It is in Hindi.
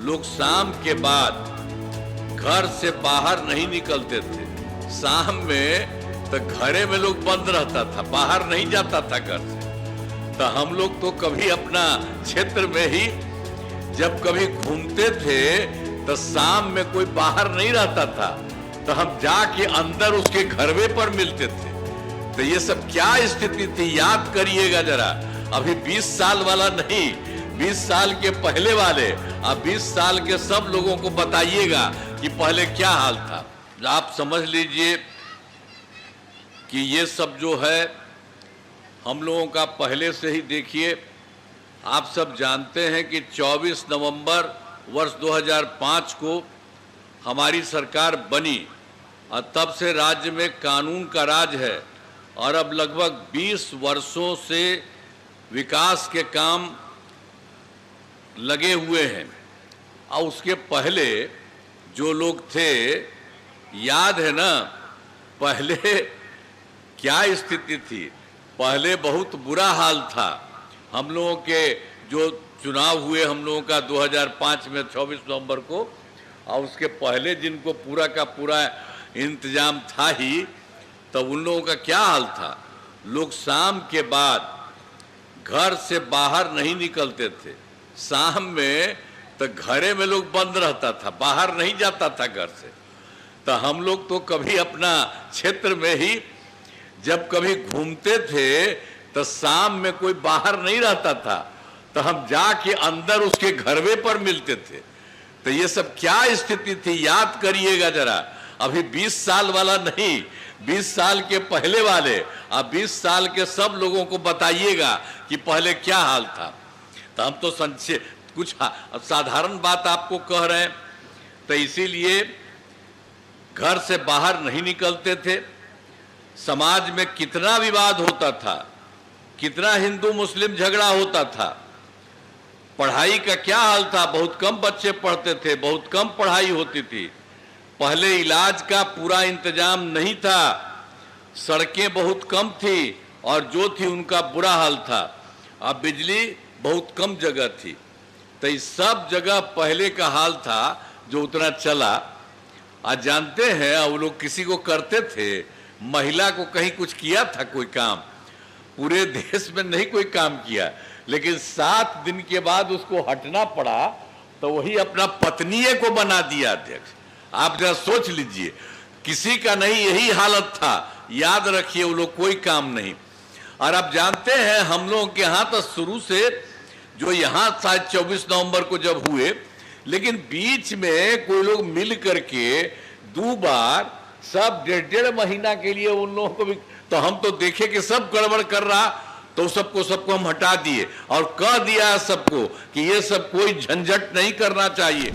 लोग शाम के बाद घर से बाहर नहीं निकलते थे। शाम में तो घरे में लोग बंद रहता था, बाहर नहीं जाता था घर से। तो हम लोग तो कभी अपना क्षेत्र में ही जब कभी घूमते थे तो शाम में कोई बाहर नहीं रहता था, तो हम जाके अंदर उसके घरवे पर मिलते थे। तो ये सब क्या स्थिति थी, याद करिएगा जरा। अभी 20 साल वाला नहीं, 20 साल के पहले वाले, अब 20 साल के सब लोगों को बताइएगा कि पहले क्या हाल था। आप समझ लीजिए कि ये सब जो है हम लोगों का पहले से ही, देखिए आप सब जानते हैं कि 24 नवंबर वर्ष 2005 को हमारी सरकार बनी और तब से राज्य में कानून का राज है। और अब लगभग 20 वर्षों से विकास के काम लगे हुए हैं। और उसके पहले जो लोग थे, याद है ना पहले क्या स्थिति थी। पहले बहुत बुरा हाल था। हम लोगों के जो चुनाव हुए हम लोगों का 2005 में 24 नवंबर को, और उसके पहले जिनको पूरा का पूरा इंतजाम था ही, तब उन लोगों का क्या हाल था। लोग शाम के बाद घर से बाहर नहीं निकलते थे। शाम में तो घरे में लोग बंद रहता था, बाहर नहीं जाता था घर से। तो हम लोग तो कभी अपना क्षेत्र में ही जब कभी घूमते थे तो शाम में कोई बाहर नहीं रहता था, तो हम जाके अंदर उसके घरवे पर मिलते थे। तो ये सब क्या स्थिति थी, याद करिएगा जरा। अभी 20 साल वाला नहीं, 20 साल के पहले वाले, अब 20 साल के सब लोगों को बताइएगा कि पहले क्या हाल था। तो हम तो संक्षेप कुछ साधारण बात आपको कह रहे हैं। तो इसीलिए घर से बाहर नहीं निकलते थे। समाज में कितना विवाद होता था, कितना हिंदू मुस्लिम झगड़ा होता था। पढ़ाई का क्या हाल था, बहुत कम बच्चे पढ़ते थे, बहुत कम पढ़ाई होती थी। पहले इलाज का पूरा इंतजाम नहीं था, सड़कें बहुत कम थी और जो थी उनका बुरा हाल था। अब बिजली बहुत कम जगह थी। तो इस सब जगह पहले का हाल था जो उतना चला। आज जानते हैं वो लोग किसी को करते थे, महिला को कहीं कुछ किया था कोई काम, पूरे देश में नहीं कोई काम किया। लेकिन 7 दिन के बाद उसको हटना पड़ा, तो वही अपना पत्नीय को बना दिया अध्यक्ष। आप जरा सोच लीजिए, किसी का नहीं यही हालत था। याद रखिए, वो लोग कोई काम नहीं। और आप जानते हैं हम लोगों के यहाँ तो शुरू से जो यहाँ शायद 24 नवंबर को जब हुए, लेकिन बीच में कोई लोग मिल करके 2 बार सब 1.5 महीना के लिए उन लोगों को भी, तो हम तो देखे कि सब गड़बड़ कर रहा, तो सबको हम हटा दिए और कह दिया सबको कि ये सब कोई झंझट नहीं करना चाहिए।